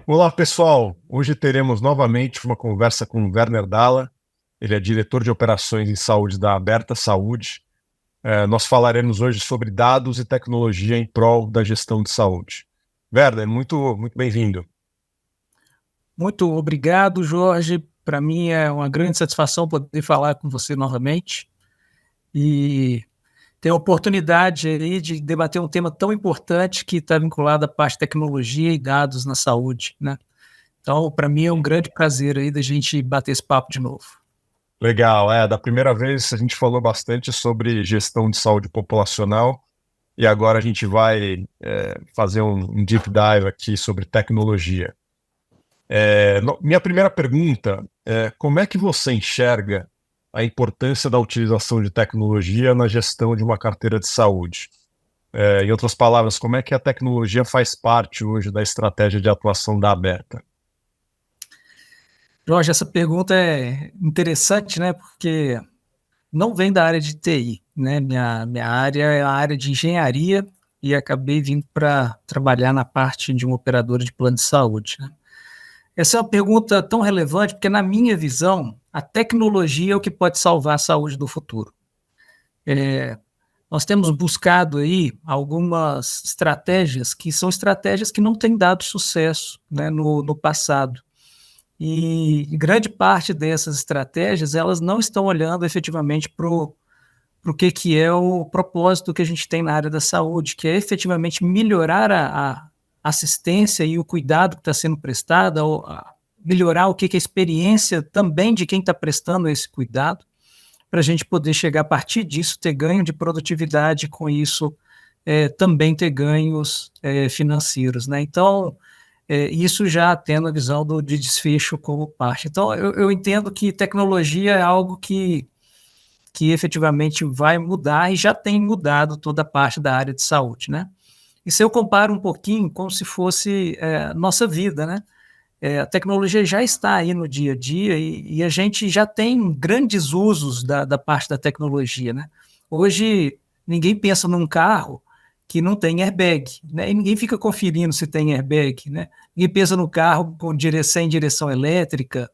Olá, pessoal. Hoje teremos novamente uma conversa com o Werner Dalla. Ele é diretor de operações em saúde da Aberta Saúde. Nós falaremos hoje sobre dados e tecnologia em prol da gestão de saúde. Werner, muito bem-vindo. Muito obrigado, Jorge. Para mim é uma grande satisfação poder falar com você novamente e ter a oportunidade aí de debater um tema tão importante que está vinculado à parte de tecnologia e dados na saúde, né? Então, para mim é um grande prazer aí da gente bater esse papo de novo. Legal, da primeira vez a gente falou bastante sobre gestão de saúde populacional e agora a gente vai fazer um deep dive aqui sobre tecnologia. Minha primeira pergunta é: como é que você enxerga a importância da utilização de tecnologia na gestão de uma carteira de saúde? Em outras palavras, como é que a tecnologia faz parte hoje da estratégia de atuação da Aberta? Jorge, essa pergunta é interessante, né? Porque não vem da área de TI, né? Minha área é a área de engenharia e acabei vindo para trabalhar na parte de um operador de plano de saúde, né? Essa é uma pergunta tão relevante porque, na minha visão, a tecnologia é o que pode salvar a saúde do futuro. Nós temos buscado aí algumas estratégias que são estratégias que não têm dado sucesso, né, no passado. E grande parte dessas estratégias, elas não estão olhando efetivamente para o que é o propósito que a gente tem na área da saúde, que é efetivamente melhorar a assistência e o cuidado que está sendo prestado, melhorar o que é a experiência também de quem está prestando esse cuidado, para a gente poder chegar a partir disso, ter ganho de produtividade, com isso também ter ganhos financeiros, né? Então, isso já tendo a visão de desfecho como parte. Então, eu entendo que tecnologia é algo que efetivamente vai mudar e já tem mudado toda a parte da área de saúde, né? E se eu comparo um pouquinho como se fosse nossa vida, né? A tecnologia já está aí no dia a dia e a gente já tem grandes usos da parte da tecnologia, né? Hoje, ninguém pensa num carro que não tem airbag, né? E ninguém fica conferindo se tem airbag, né? Ninguém pensa no carro sem direção elétrica.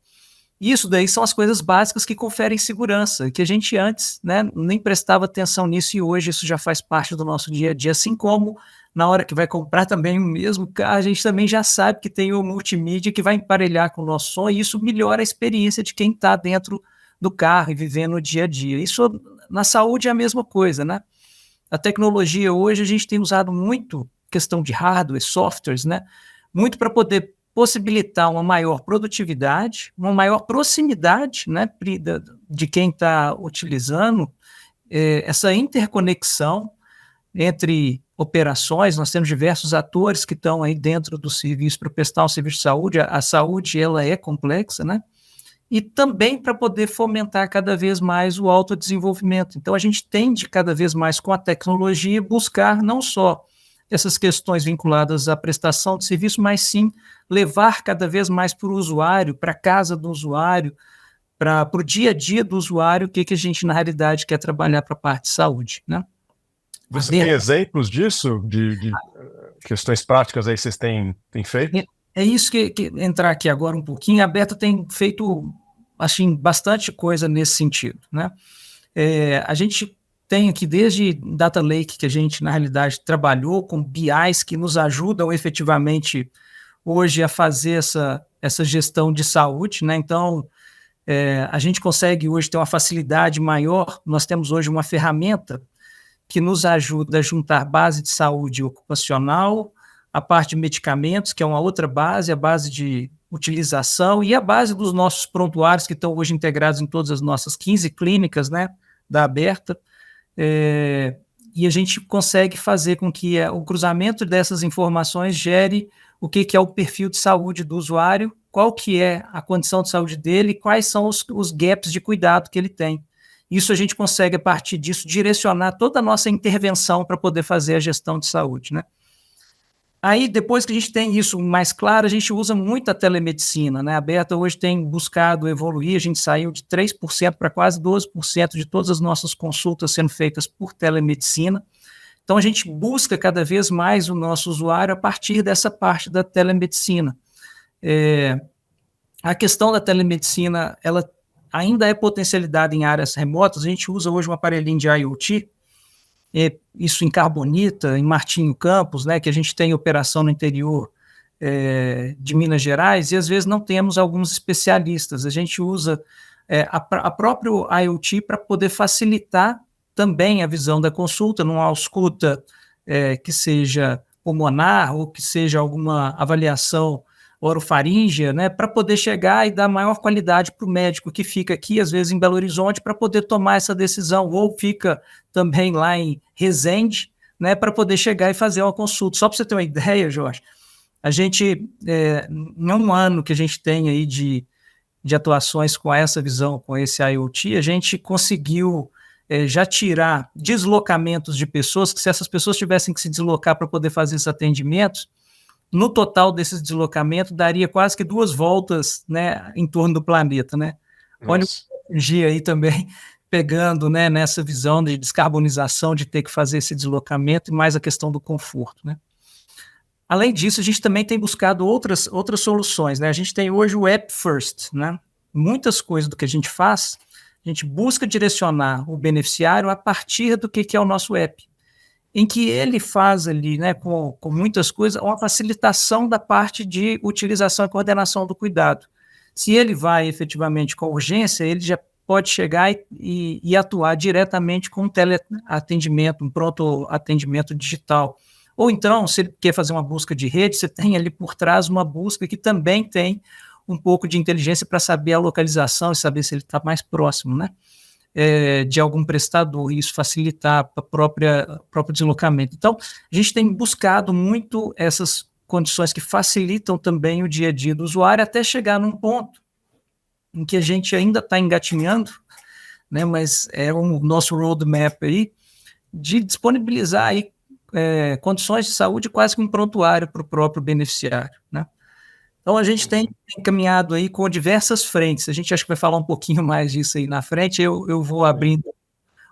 Isso daí são as coisas básicas que conferem segurança, que a gente antes, né, nem prestava atenção nisso, e hoje isso já faz parte do nosso dia a dia, assim como na hora que vai comprar também o mesmo carro, a gente também já sabe que tem o multimídia que vai emparelhar com o nosso som, e isso melhora a experiência de quem está dentro do carro e vivendo o dia a dia. Isso na saúde é a mesma coisa, né? A tecnologia hoje a gente tem usado muito questão de hardware, softwares, né? Muito para poder possibilitar uma maior produtividade, uma maior proximidade, né, de quem está utilizando, essa interconexão entre operações. Nós temos diversos atores que estão aí dentro do serviço para prestar um serviço de saúde. A saúde, ela é complexa, né? E também para poder fomentar cada vez mais o autodesenvolvimento. Então, a gente tende cada vez mais com a tecnologia buscar não só essas questões vinculadas à prestação de serviço, mas sim levar cada vez mais para o usuário, para a casa do usuário, para o dia a dia do usuário, o que a gente, na realidade, quer trabalhar para a parte de saúde, né? Você tem exemplos disso, de questões práticas aí que vocês têm feito? É isso que entrar aqui agora um pouquinho. A Beta tem feito, assim, bastante coisa nesse sentido, né? A gente tem aqui desde Data Lake, que a gente, na realidade, trabalhou com BIs que nos ajudam efetivamente hoje a fazer essa gestão de saúde, né? Então, a gente consegue hoje ter uma facilidade maior. Nós temos hoje uma ferramenta que nos ajuda a juntar base de saúde ocupacional, a parte de medicamentos, que é uma outra base, a base de utilização e a base dos nossos prontuários, que estão hoje integrados em todas as nossas 15 clínicas, né, da Aberta, e a gente consegue fazer com que o cruzamento dessas informações gere o que é o perfil de saúde do usuário, qual que é a condição de saúde dele, quais são os gaps de cuidado que ele tem. Isso a gente consegue, a partir disso, direcionar toda a nossa intervenção para poder fazer a gestão de saúde, né? Aí, depois que a gente tem isso mais claro, a gente usa muito a telemedicina, né? A Aberta hoje tem buscado evoluir, a gente saiu de 3% para quase 12% de todas as nossas consultas sendo feitas por telemedicina. Então, a gente busca cada vez mais o nosso usuário a partir dessa parte da telemedicina. A questão da telemedicina, ela ainda é potencialidade em áreas remotas. A gente usa hoje um aparelhinho de IoT, isso em Carbonita, em Martinho Campos, né, que a gente tem operação no interior de Minas Gerais, e às vezes não temos alguns especialistas. A gente usa a próprio IoT para poder facilitar também a visão da consulta, numa ausculta que seja pulmonar ou que seja alguma avaliação orofaríngea, né, para poder chegar e dar maior qualidade para o médico que fica aqui, às vezes em Belo Horizonte, para poder tomar essa decisão, ou fica também lá em Resende, né, para poder chegar e fazer uma consulta. Só para você ter uma ideia, Jorge, a gente, em um ano que a gente tem aí de atuações com essa visão, com esse IoT, a gente conseguiu já tirar deslocamentos de pessoas, que se essas pessoas tivessem que se deslocar para poder fazer esses atendimentos, no total desses deslocamentos, daria quase que 2 voltas, né, em torno do planeta, né? Olha o energia aí também pegando, né, nessa visão de descarbonização, de ter que fazer esse deslocamento, e mais a questão do conforto, né? Além disso, a gente também tem buscado outras soluções, né? A gente tem hoje o App First, né? Muitas coisas do que a gente faz, a gente busca direcionar o beneficiário a partir do que é o nosso app, em que ele faz ali, né, com muitas coisas, uma facilitação da parte de utilização e coordenação do cuidado. Se ele vai efetivamente com urgência, ele já pode chegar e atuar diretamente com um teleatendimento, um pronto atendimento digital. Ou então, se ele quer fazer uma busca de rede, você tem ali por trás uma busca que também tem um pouco de inteligência para saber a localização e saber se ele está mais próximo, né? De algum prestador, e isso facilitar o próprio deslocamento. Então, a gente tem buscado muito essas condições que facilitam também o dia a dia do usuário, até chegar num ponto em que a gente ainda está engatinhando, né, mas é o nosso roadmap aí, de disponibilizar aí, condições de saúde quase que um prontuário para o próprio beneficiário, né? Então, a gente tem caminhado aí com diversas frentes. A gente acho que vai falar um pouquinho mais disso aí na frente. Eu vou abrindo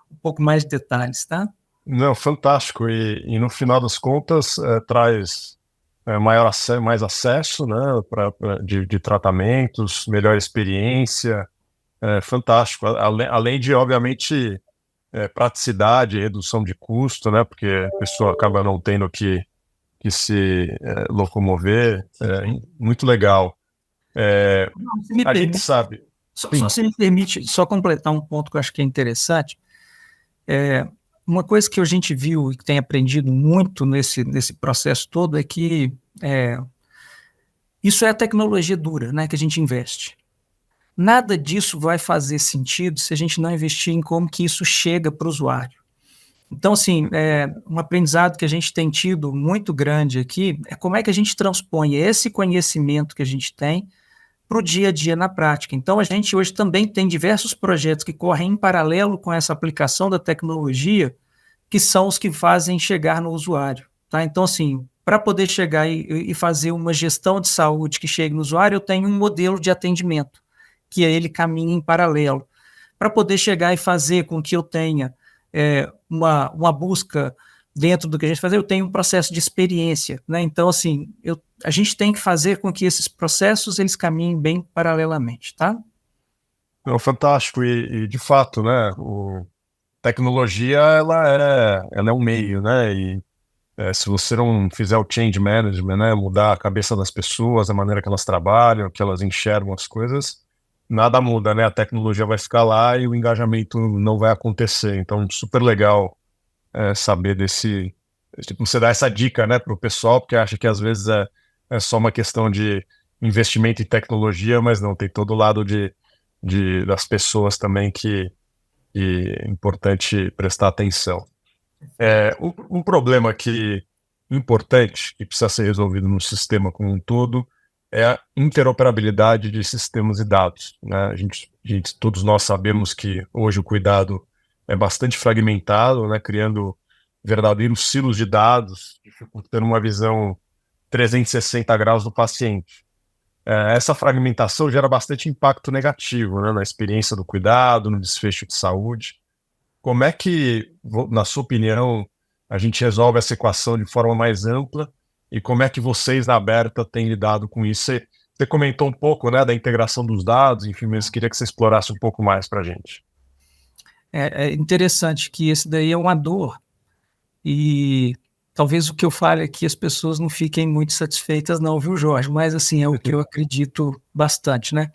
um pouco mais de detalhes, tá? Não, fantástico. E no final das contas, traz mais acesso, né, de tratamentos, melhor experiência. Fantástico. Além de, obviamente, praticidade, redução de custo, né, porque a pessoa acaba não tendo que se locomover. Muito legal. Se me A gente permite, sabe. só se me permite só completar um ponto que eu acho que é interessante. Uma coisa que a gente viu e que tem aprendido muito nesse processo todo é que isso é a tecnologia dura, né, que a gente investe. Nada disso vai fazer sentido se a gente não investir em como que isso chega para o usuário. Então, assim, um aprendizado que a gente tem tido muito grande aqui é como é que a gente transpõe esse conhecimento que a gente tem para o dia a dia na prática. Então, a gente hoje também tem diversos projetos que correm em paralelo com essa aplicação da tecnologia, que são os que fazem chegar no usuário, tá? Então, assim, para poder chegar e fazer uma gestão de saúde que chegue no usuário, eu tenho um modelo de atendimento, que ele caminha em paralelo. Para poder chegar e fazer com que eu tenha uma busca dentro do que a gente faz, eu tenho um processo de experiência, né? Então, assim, a gente tem que fazer com que esses processos eles caminhem bem paralelamente, tá? Não, fantástico. E de fato, né, tecnologia ela é um meio, né? E se você não fizer o change management, né, mudar a cabeça das pessoas, a maneira que elas trabalham, que elas enxergam as coisas, nada muda, né? A tecnologia vai ficar lá e o engajamento não vai acontecer. Então, super legal saber tipo, você dá essa dica, né, para o pessoal, porque acha que às vezes é só uma questão de investimento em tecnologia, mas não, tem todo o lado das pessoas também que é importante prestar atenção. Um problema importante que precisa ser resolvido no sistema como um todo é a interoperabilidade de sistemas e dados, né? Todos nós sabemos que hoje o cuidado é bastante fragmentado, né? Criando verdadeiros silos de dados, dificultando uma visão 360 graus do paciente. Essa fragmentação gera bastante impacto negativo, né, na experiência do cuidado, no desfecho de saúde. Como é que, na sua opinião, a gente resolve essa equação de forma mais ampla, e como é que vocês na Aberta têm lidado com isso? Você comentou um pouco, né, da integração dos dados, enfim, mas queria que você explorasse um pouco mais para a gente. É interessante que esse daí é uma dor, e talvez o que eu fale aqui as pessoas não fiquem muito satisfeitas não, viu, Jorge? Mas, assim, é o que eu acredito bastante, né?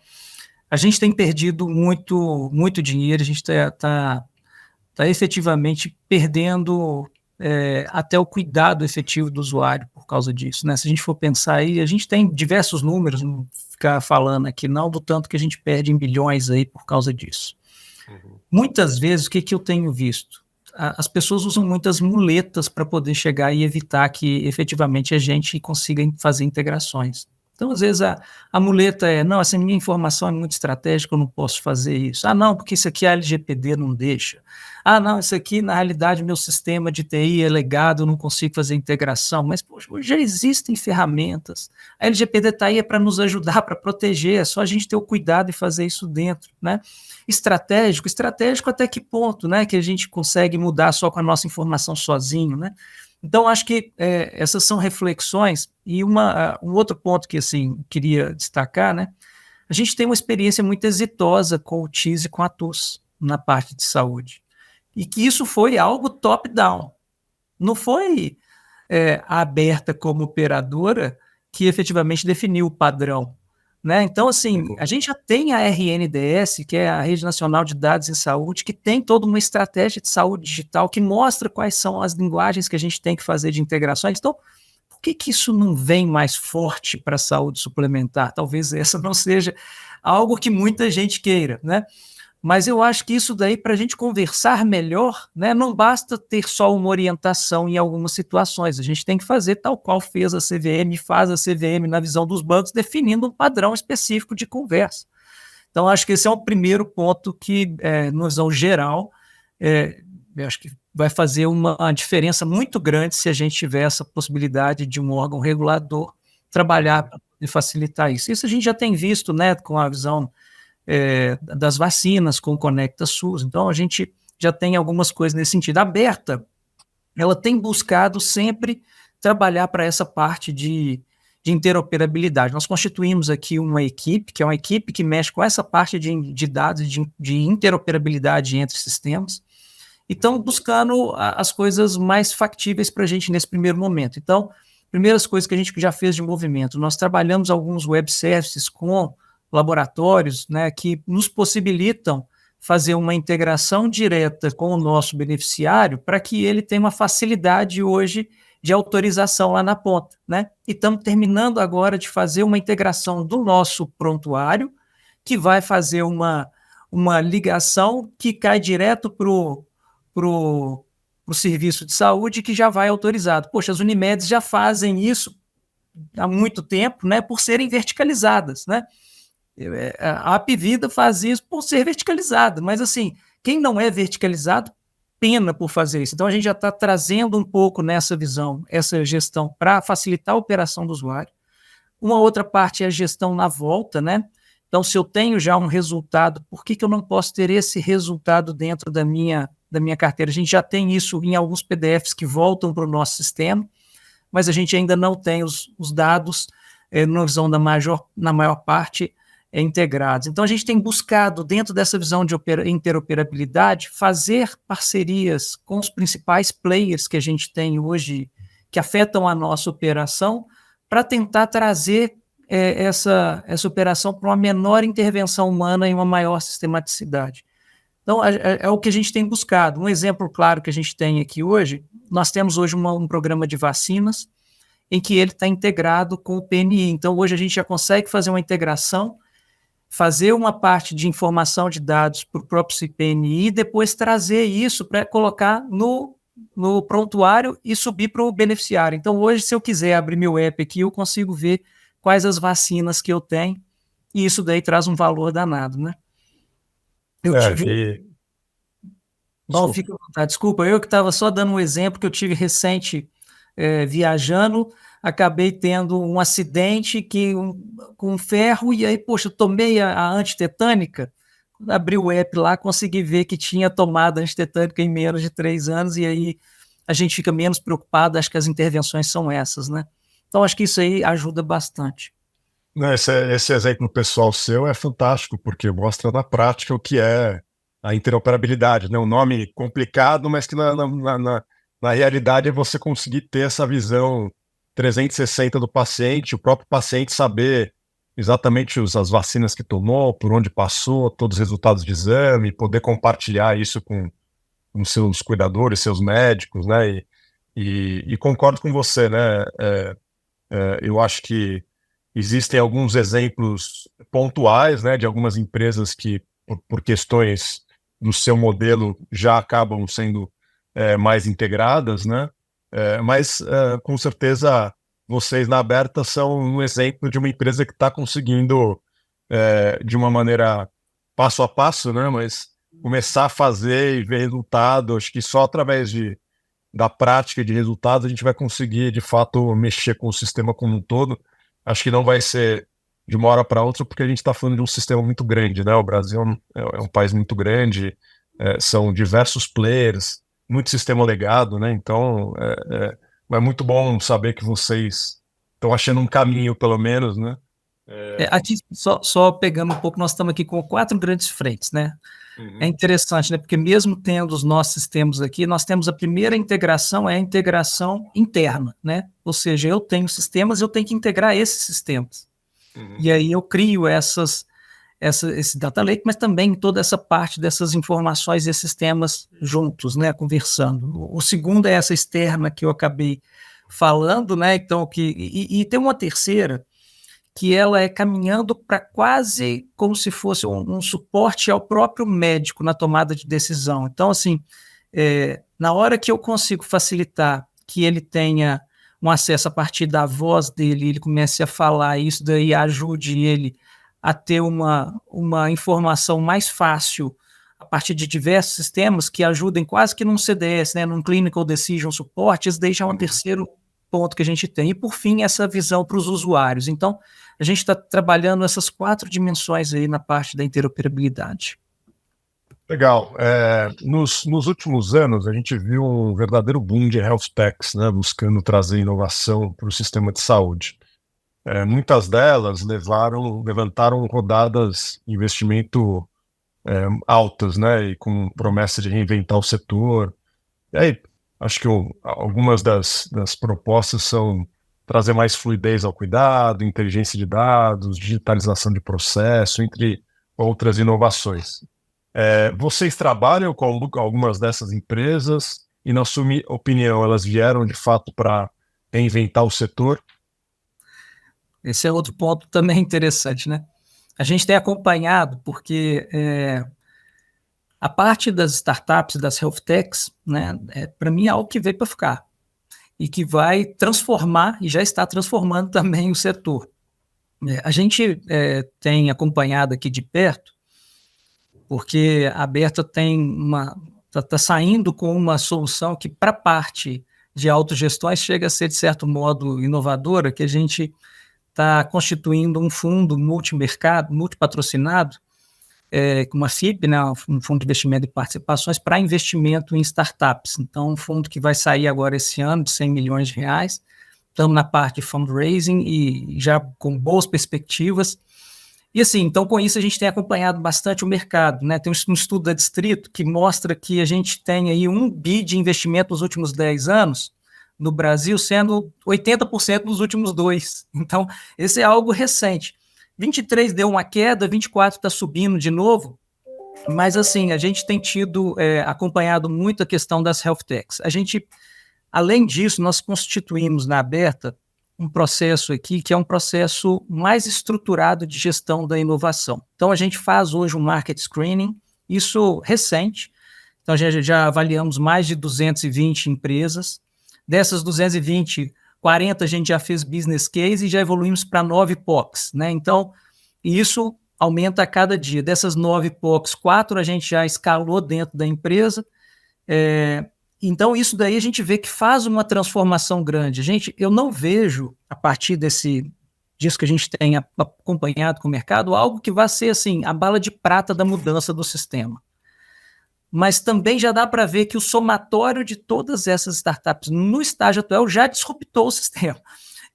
A gente tem perdido muito dinheiro, a gente tá efetivamente perdendo até o cuidado efetivo do usuário por causa disso, né? Se a gente for pensar aí, a gente tem diversos números, não vou ficar falando aqui não, do tanto que a gente perde em bilhões aí por causa disso. Uhum. Muitas vezes, o que eu tenho visto? As pessoas usam muitas muletas para poder chegar e evitar que efetivamente a gente consiga fazer integrações. Então, às vezes, a muleta é: não, essa minha informação é muito estratégica, eu não posso fazer isso. Ah, não, porque isso aqui a LGPD não deixa. Ah, não, isso aqui, na realidade, meu sistema de TI é legado, eu não consigo fazer integração. Mas, poxa, hoje já existem ferramentas. A LGPD está aí para nos ajudar, para proteger, é só a gente ter o cuidado e fazer isso dentro, né? Estratégico até que ponto, né, que a gente consegue mudar só com a nossa informação sozinho, né? Então, acho que essas são reflexões, e um outro ponto que, assim, queria destacar, né, a gente tem uma experiência muito exitosa com o TIS e com a TUS na parte de saúde, e que isso foi algo top-down, não foi a Aberta como operadora que efetivamente definiu o padrão, né? Então, assim, a gente já tem a RNDS, que é a Rede Nacional de Dados em Saúde, que tem toda uma estratégia de saúde digital que mostra quais são as linguagens que a gente tem que fazer de integrações. Então, por que isso não vem mais forte para a saúde suplementar? Talvez essa não seja algo que muita gente queira, né? Mas eu acho que isso daí, para a gente conversar melhor, né, não basta ter só uma orientação em algumas situações, a gente tem que fazer tal qual fez a CVM, faz a CVM na visão dos bancos, definindo um padrão específico de conversa. Então, acho que esse é um primeiro ponto que, na visão geral, eu acho que vai fazer uma diferença muito grande se a gente tiver essa possibilidade de um órgão regulador trabalhar para facilitar isso. Isso a gente já tem visto, né, com a visão das vacinas, com o Conecta SUS. Então, a gente já tem algumas coisas nesse sentido. A Aberta, ela tem buscado sempre trabalhar para essa parte de interoperabilidade. Nós constituímos aqui uma equipe, que é uma equipe que mexe com essa parte de dados, de interoperabilidade entre sistemas, e estão buscando as coisas mais factíveis para a gente nesse primeiro momento. Então, primeiras coisas que a gente já fez de movimento, nós trabalhamos alguns web services com laboratórios, né, que nos possibilitam fazer uma integração direta com o nosso beneficiário para que ele tenha uma facilidade hoje de autorização lá na ponta, né? E estamos terminando agora de fazer uma integração do nosso prontuário, que vai fazer uma ligação que cai direto para o serviço de saúde, que já vai autorizado. Poxa, as Unimedes já fazem isso há muito tempo, né, por serem verticalizadas, né? A Apvida faz isso por ser verticalizada, mas assim, quem não é verticalizado, pena por fazer isso. Então a gente já está trazendo um pouco nessa visão, essa gestão para facilitar a operação do usuário. Uma outra parte é a gestão na volta, né? Então, se eu tenho já um resultado, por que eu não posso ter esse resultado dentro da minha carteira? A gente já tem isso em alguns PDFs que voltam para o nosso sistema, mas a gente ainda não tem os dados, numa visão na maior parte, integrados. Então, a gente tem buscado, dentro dessa visão de interoperabilidade, fazer parcerias com os principais players que a gente tem hoje, que afetam a nossa operação, para tentar trazer essa operação para uma menor intervenção humana e uma maior sistematicidade. Então, é o que a gente tem buscado. Um exemplo claro que a gente tem aqui hoje, nós temos hoje um programa de vacinas em que ele está integrado com o PNI. Então, hoje a gente já consegue fazer uma integração, fazer uma parte de informação de dados para o próprio PNI e depois trazer isso para colocar no prontuário e subir para o beneficiário. Então, hoje, se eu quiser abrir meu app aqui, eu consigo ver quais as vacinas que eu tenho, e isso daí traz um valor danado, né? Eu tive... Bom, fica à vontade. Desculpa, eu que estava só dando um exemplo que eu tive recente viajando, acabei tendo um acidente com ferro, e aí, poxa, eu tomei a antitetânica, abri o app lá, consegui ver que tinha tomado antitetânica em menos de 3 anos, e aí a gente fica menos preocupado, acho que as intervenções são essas, né? Então, acho que isso aí ajuda bastante. Não, esse exemplo pessoal seu é fantástico, porque mostra na prática o que é a interoperabilidade, né? Um nome complicado, mas que na realidade é você conseguir ter essa visão 360 do paciente, o próprio paciente saber exatamente as vacinas que tomou, por onde passou, todos os resultados de exame, poder compartilhar isso com seus cuidadores, seus médicos, né? E concordo com você, né? Eu acho que existem alguns exemplos pontuais, né, de algumas empresas que, por questões do seu modelo, já acabam sendo mais integradas, né? Mas, com certeza, vocês na Aberta são um exemplo de uma empresa que está conseguindo, de uma maneira passo a passo, né, mas começar a fazer e ver resultado. Acho que só através da prática e de resultados a gente vai conseguir, de fato, mexer com o sistema como um todo. Acho que não vai ser de uma hora para outra, porque a gente está falando de um sistema muito grande, né? O Brasil é um país muito grande, são diversos players, muito sistema legado, né? Então, é muito bom saber que vocês estão achando um caminho, pelo menos, né? Aqui, só pegando um pouco, nós estamos aqui com 4 grandes frentes, né? É Uhum, interessante, né? Porque mesmo tendo os nossos sistemas aqui, nós temos a primeira integração, é a integração interna, né? Ou seja, eu tenho sistemas, eu tenho que integrar esses sistemas. uhum, E aí eu crio esse data lake, mas também toda essa parte dessas informações e sistemas juntos, né? Conversando. O segundo é essa externa que eu acabei falando, né? Então, e tem uma terceira que ela é caminhando para quase como se fosse um suporte ao próprio médico na tomada de decisão. Então, assim, na hora que eu consigo facilitar que ele tenha um acesso a partir da voz dele, ele comece a falar, e isso daí ajude ele a ter uma informação mais fácil a partir de diversos sistemas que ajudem quase que num CDS, né, num Clinical Decision Support, isso daí já é um uhum. terceiro ponto que a gente tem. E, por fim, essa visão para os usuários. Então, a gente está trabalhando essas 4 dimensões aí na parte da interoperabilidade. Legal. Nos últimos anos, a gente viu um verdadeiro boom de health techs, né, buscando trazer inovação para o sistema de saúde. Muitas delas levantaram rodadas de investimento altas, né, e com promessa de reinventar o setor. E aí, acho que algumas das propostas são trazer mais fluidez ao cuidado, inteligência de dados, digitalização de processo, entre outras inovações. Vocês trabalham com algumas dessas empresas e, na sua opinião, elas vieram de fato para reinventar o setor? Esse é outro ponto também interessante, né? A gente tem acompanhado, porque a parte das startups, das health techs, né, para mim é algo que veio para ficar e que vai transformar, e já está transformando também o setor. A gente tem acompanhado aqui de perto, porque a Aberta está saindo com uma solução que, para a parte de autogestões, chega a ser, de certo modo, inovadora, que a gente está constituindo um fundo multimercado, multipatrocinado, com uma FIP, né, um fundo de investimento e participações, para investimento em startups. Então, um fundo que vai sair agora esse ano de 100 milhões de reais. Estamos na parte de fundraising e já com boas perspectivas. E assim, então com isso a gente tem acompanhado bastante o mercado, né? Tem um estudo da Distrito que mostra que a gente tem aí 1 bi de investimento nos últimos 10 anos no Brasil, sendo 80% nos últimos 2. Então, esse é algo recente. 23 deu uma queda, 24 está subindo de novo, mas assim, a gente tem tido acompanhado muito a questão das health techs. A gente, além disso, nós constituímos na Aberta um processo aqui que é um processo mais estruturado de gestão da inovação. Então, a gente faz hoje um market screening, isso recente. Então, já avaliamos mais de 220 empresas. Dessas 220, 40 a gente já fez business case e já evoluímos para 9 POCs, né? Então, isso aumenta a cada dia. Dessas 9 POCs, 4 a gente já escalou dentro da empresa. Então, isso daí a gente vê que faz uma transformação grande. Gente, eu não vejo, a partir disso que a gente tem acompanhado com o mercado, algo que vá ser assim, a bala de prata da mudança do sistema. Mas também já dá para ver que o somatório de todas essas startups no estágio atual já disruptou o sistema.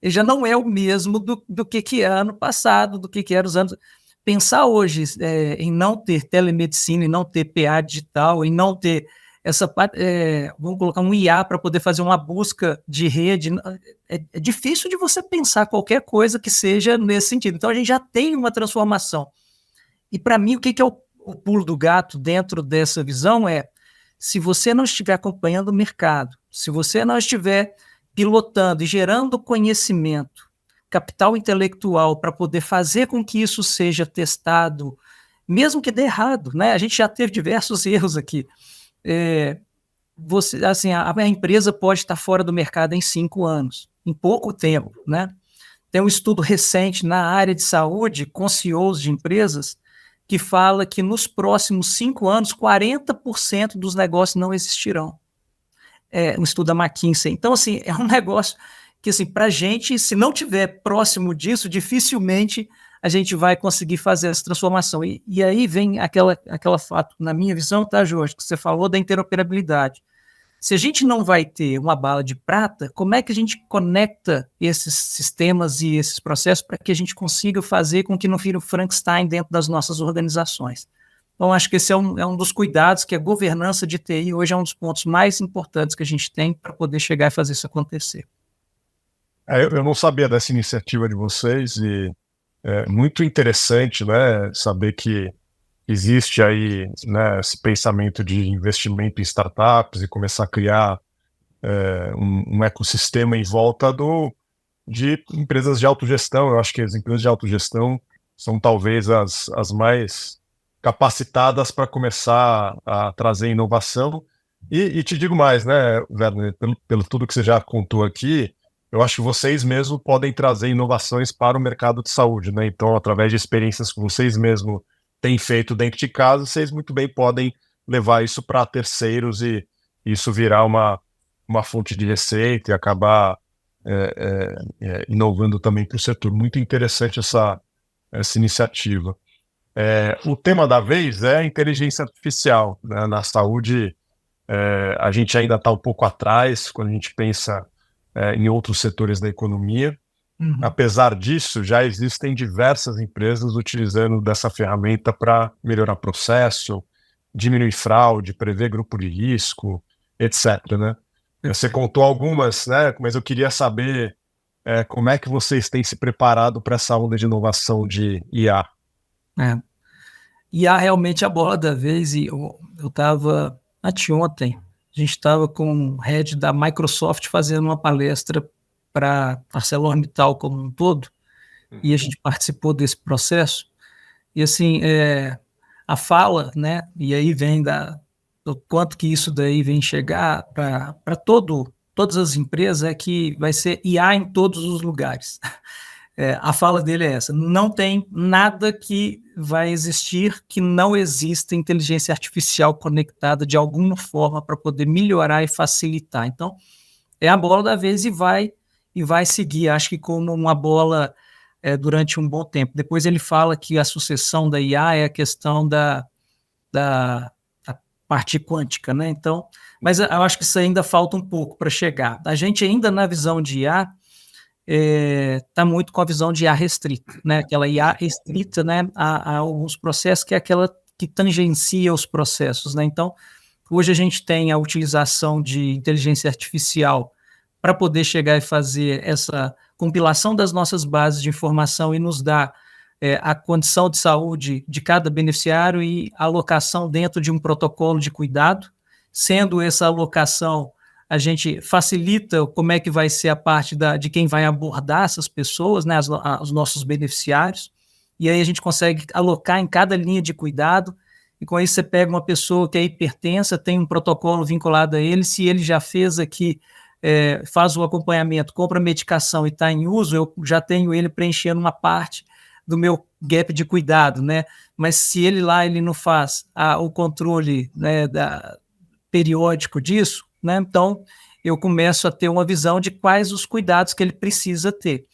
ele já não é o mesmo do que era ano passado, do que era os anos. Pensar hoje em não ter telemedicina, em não ter PA digital, em não ter essa parte, vamos colocar um IA para poder fazer uma busca de rede, é difícil de você pensar qualquer coisa que seja nesse sentido. Então a gente já tem uma transformação. E para mim, o que é o pulo do gato dentro dessa visão é, se você não estiver acompanhando o mercado, se você não estiver pilotando e gerando conhecimento, capital intelectual para poder fazer com que isso seja testado, mesmo que dê errado, né? A gente já teve diversos erros aqui. A empresa pode estar fora do mercado em 5 anos, em pouco tempo, né? Tem um estudo recente na área de saúde com CEOs de empresas que fala que nos próximos 5 anos, 40% dos negócios não existirão. É um estudo da McKinsey. Então, assim, é um negócio que, assim, para a gente, se não tiver próximo disso, dificilmente a gente vai conseguir fazer essa transformação. E aí vem aquela fato, na minha visão, tá, Jorge, que você falou da interoperabilidade. Se a gente não vai ter uma bala de prata, como é que a gente conecta esses sistemas e esses processos para que a gente consiga fazer com que não vire o Frankenstein dentro das nossas organizações? Então, acho que esse é um dos cuidados que a governança de TI hoje é um dos pontos mais importantes que a gente tem para poder chegar e fazer isso acontecer. Eu não sabia dessa iniciativa de vocês e é muito interessante, né, saber que existe aí, né, esse pensamento de investimento em startups e começar a criar um ecossistema em volta de empresas de autogestão. Eu acho que as empresas de autogestão são talvez as mais capacitadas para começar a trazer inovação. E te digo mais, né, Werner, pelo tudo que você já contou aqui, eu acho que vocês mesmos podem trazer inovações para o mercado de saúde, né? Então, através de experiências que vocês mesmos têm feito dentro de casa, vocês muito bem podem levar isso para terceiros e isso virar uma fonte de receita e acabar inovando também para o setor. Muito interessante essa iniciativa. O tema da vez é a inteligência artificial, né? Na saúde, a gente ainda está um pouco atrás quando a gente pensa em outros setores da economia. Uhum. Apesar disso, já existem diversas empresas utilizando dessa ferramenta para melhorar processo, diminuir fraude, prever grupo de risco, etc., né? Você contou algumas, né? Mas eu queria saber como é que vocês têm se preparado para essa onda de inovação de IA. IA realmente é a bola da vez, e eu estava anteontem, a gente estava com o head da Microsoft fazendo uma palestra para ArcelorMittal como um todo, e a gente participou desse processo, e assim, a fala, né, e aí vem do quanto que isso daí vem chegar para todas as empresas, é que vai ser IA em todos os lugares. A fala dele é essa: não tem nada que vai existir que não exista inteligência artificial conectada de alguma forma para poder melhorar e facilitar. Então, é a bola da vez e vai seguir, acho que como uma bola durante um bom tempo. Depois ele fala que a sucessão da IA é a questão da parte quântica, né? Então, mas eu acho que isso ainda falta um pouco para chegar. A gente ainda na visão de IA está muito com a visão de IA restrita, né? Aquela IA restrita, né, a alguns processos, que é aquela que tangencia os processos, né? Então, hoje a gente tem a utilização de inteligência artificial para poder chegar e fazer essa compilação das nossas bases de informação e nos dar a condição de saúde de cada beneficiário e alocação dentro de um protocolo de cuidado, sendo essa alocação a gente facilita como é que vai ser a parte de quem vai abordar essas pessoas, né, os nossos beneficiários, e aí a gente consegue alocar em cada linha de cuidado, e com isso você pega uma pessoa que é hipertensa, tem um protocolo vinculado a ele, se ele já fez aqui, faz o acompanhamento, compra medicação e está em uso, eu já tenho ele preenchendo uma parte do meu gap de cuidado, né? Mas se ele não faz o controle, né, periódico disso, né? Então, eu começo a ter uma visão de quais os cuidados que ele precisa ter.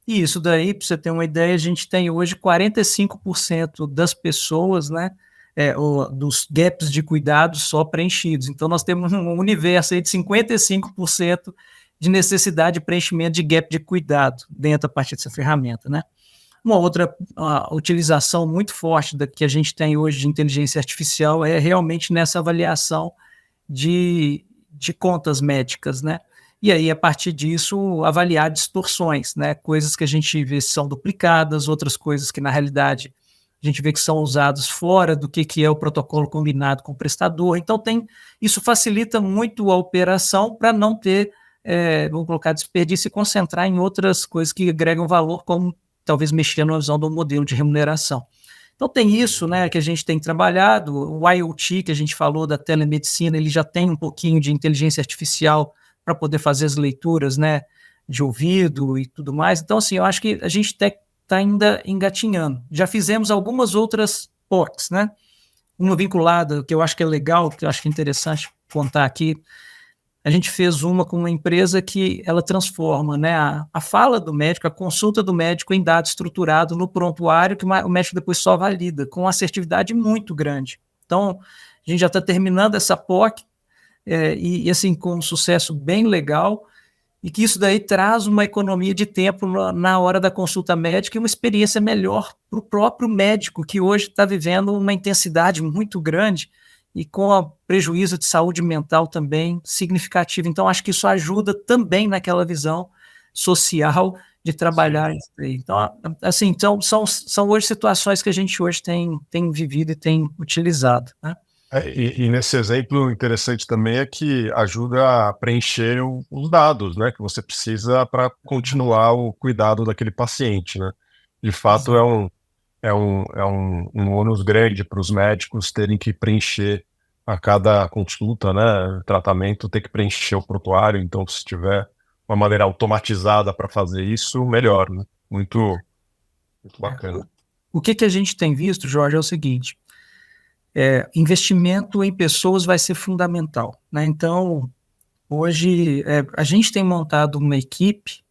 E isso daí, para você ter uma ideia, a gente tem hoje 45% das pessoas, né, dos gaps de cuidado só preenchidos. Então, nós temos um universo aí de 55% de necessidade de preenchimento de gap de cuidado dentro a partir dessa ferramenta, né? Uma outra utilização muito forte que a gente tem hoje de inteligência artificial é realmente nessa avaliação de contas médicas, né? E aí, a partir disso, avaliar distorções, né? Coisas que a gente vê são duplicadas, outras coisas que, na realidade, a gente vê que são usados fora do que é o protocolo combinado com o prestador. Então, isso facilita muito a operação para não ter, vamos colocar, desperdício e concentrar em outras coisas que agregam valor, como talvez mexer na visão do modelo de remuneração. Então, tem isso, né, que a gente tem trabalhado, o IoT, que a gente falou da telemedicina, ele já tem um pouquinho de inteligência artificial para poder fazer as leituras, né, de ouvido e tudo mais. Então, assim, eu acho que a gente está ainda engatinhando. Já fizemos algumas outras POCs, né? Uma vinculada, que eu acho que é legal, que eu acho que é interessante contar aqui. A gente fez uma com uma empresa que ela transforma, né, a fala do médico, a consulta do médico em dado estruturado no prontuário, que o médico depois só valida, com assertividade muito grande. Então, a gente já está terminando essa POC, e assim, com um sucesso bem legal, e que isso daí traz uma economia de tempo na hora da consulta médica e uma experiência melhor para o próprio médico, que hoje está vivendo uma intensidade muito grande e com prejuízo de saúde mental também significativo. Então, acho que isso ajuda também naquela visão social de trabalhar isso aí. Então, assim, então são hoje situações que a gente hoje tem vivido e tem utilizado, né? E nesse exemplo interessante também é que ajuda a preencher os dados, né, que você precisa para continuar o cuidado daquele paciente, né? De fato, é um ônus grande para os médicos terem que preencher a cada consulta, né, tratamento, ter que preencher o prontuário. Então, se tiver uma maneira automatizada para fazer isso, melhor, né? Muito, muito bacana. O que a gente tem visto, Jorge, é o seguinte: investimento em pessoas vai ser fundamental, né? Então, hoje, a gente tem montado uma equipe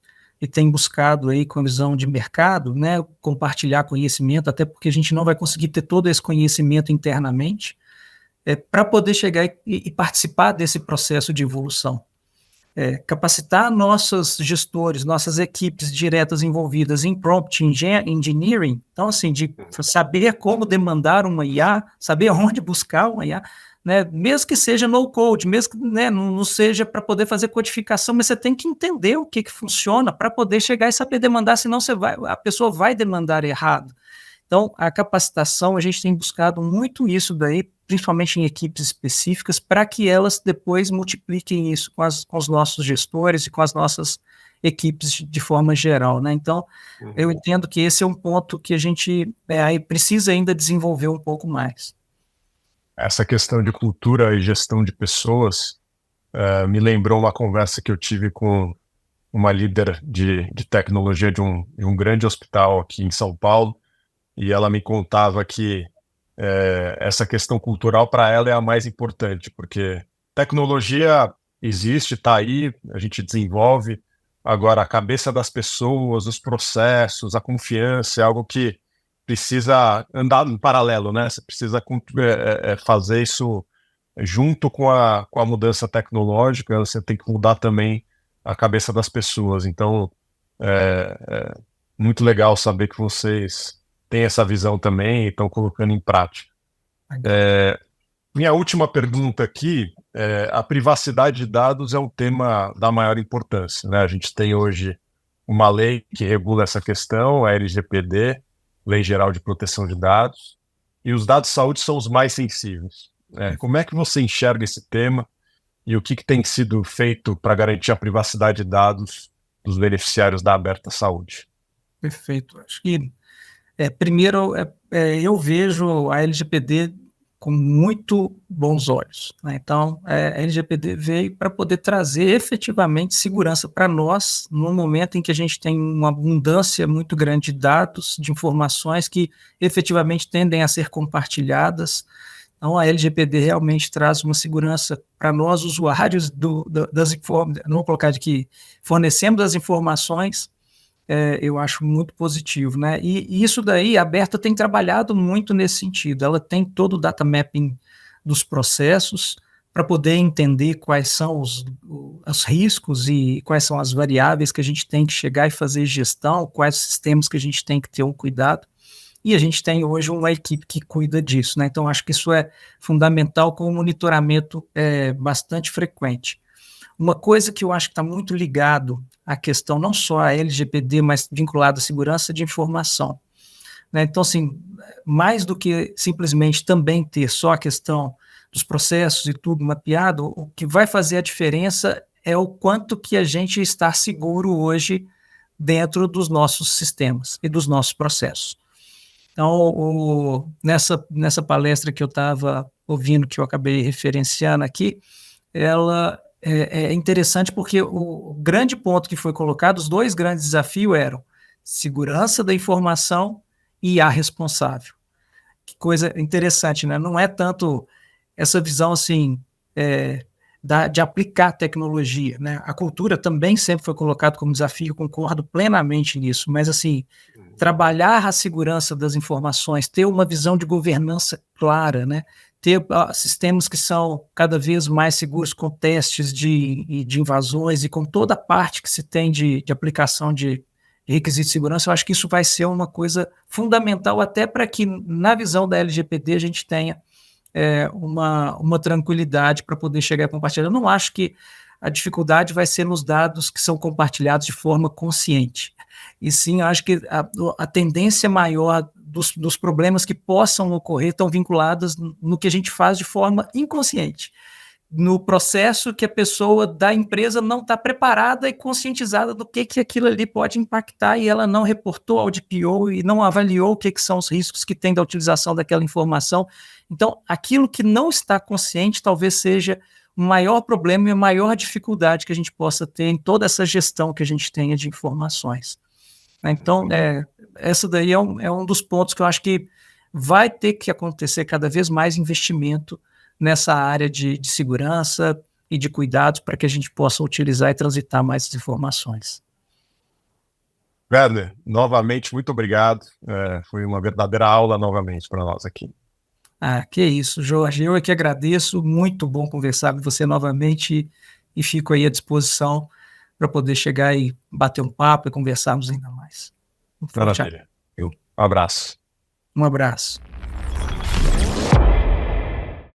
e tem buscado aí com a visão de mercado, né, compartilhar conhecimento, até porque a gente não vai conseguir ter todo esse conhecimento internamente, para poder chegar e participar desse processo de evolução. Capacitar nossos gestores, nossas equipes diretas envolvidas em prompt engineering, então, assim, de saber como demandar uma IA, saber onde buscar uma IA, né, mesmo que seja no code, mesmo que, né, não seja para poder fazer codificação, mas você tem que entender o que funciona para poder chegar e saber demandar, senão a pessoa vai demandar errado. Então, a capacitação, a gente tem buscado muito isso daí, principalmente em equipes específicas, para que elas depois multipliquem isso com os nossos gestores e com as nossas equipes de forma geral, né? Então, eu entendo que esse é um ponto que a gente aí precisa ainda desenvolver um pouco mais. Essa questão de cultura e gestão de pessoas me lembrou uma conversa que eu tive com uma líder de tecnologia de um grande hospital aqui em São Paulo, e ela me contava que essa questão cultural para ela é a mais importante, porque tecnologia existe, está aí, a gente desenvolve, agora a cabeça das pessoas, os processos, a confiança é algo que precisa andar em paralelo, né? Você precisa fazer isso junto com a mudança tecnológica, você tem que mudar também a cabeça das pessoas. Então, muito legal saber que vocês têm essa visão também e estão colocando em prática. Minha última pergunta aqui, a privacidade de dados é um tema da maior importância, né? A gente tem hoje uma lei que regula essa questão, a LGPD, Lei Geral de Proteção de Dados, e os dados de saúde são os mais sensíveis. Como é que você enxerga esse tema e o que tem sido feito para garantir a privacidade de dados dos beneficiários da Aberta Saúde? Perfeito. Acho que, primeiro, eu vejo a LGPD com muito bons olhos, né? Então, a LGPD veio para poder trazer efetivamente segurança para nós, no momento em que a gente tem uma abundância muito grande de dados, de informações que efetivamente tendem a ser compartilhadas. Então, a LGPD realmente traz uma segurança para nós, usuários das informações, não vou colocar de que fornecemos as informações. Eu acho muito positivo, né? E isso daí, a Aberta tem trabalhado muito nesse sentido. Ela tem todo o data mapping dos processos, para poder entender quais são os riscos e quais são as variáveis que a gente tem que chegar e fazer gestão, quais sistemas que a gente tem que ter um cuidado. E a gente tem hoje uma equipe que cuida disso, né? Então, acho que isso é fundamental com o monitoramento bastante frequente. Uma coisa que eu acho que está muito ligado à questão não só a LGPD, mas vinculado à segurança de informação, né? Então, assim, mais do que simplesmente também ter só a questão dos processos e tudo mapeado, o que vai fazer a diferença é o quanto que a gente está seguro hoje dentro dos nossos sistemas e dos nossos processos. Então, nessa palestra que eu estava ouvindo, que eu acabei referenciando aqui, ela é interessante porque o grande ponto que foi colocado, os dois grandes desafios eram segurança da informação e a responsável. Que coisa interessante, né? Não é tanto essa visão assim de aplicar tecnologia, né? A cultura também sempre foi colocado como desafio, concordo plenamente nisso, mas assim, trabalhar a segurança das informações, ter uma visão de governança clara, né? Ter sistemas que são cada vez mais seguros com testes de invasões e com toda a parte que se tem de aplicação de requisitos de segurança, eu acho que isso vai ser uma coisa fundamental até para que, na visão da LGPD, a gente tenha uma tranquilidade para poder chegar a compartilhar. Eu não acho que a dificuldade vai ser nos dados que são compartilhados de forma consciente. E sim, acho que a tendência maior dos problemas que possam ocorrer estão vinculados no que a gente faz de forma inconsciente, no processo que a pessoa da empresa não está preparada e conscientizada do que aquilo ali pode impactar e ela não reportou ao DPO e não avaliou o que são os riscos que tem da utilização daquela informação. Então, aquilo que não está consciente talvez seja o maior problema e a maior dificuldade que a gente possa ter em toda essa gestão que a gente tenha de informações. Então, essa daí é um dos pontos que eu acho que vai ter que acontecer cada vez mais investimento nessa área de segurança e de cuidados para que a gente possa utilizar e transitar mais as informações. Werner, novamente, muito obrigado. Foi uma verdadeira aula novamente para nós aqui. Que isso, Jorge. Eu é que agradeço. Muito bom conversar com você novamente e fico aí à disposição para poder chegar e bater um papo e conversarmos ainda mais. Maravilha. Um abraço. Um abraço.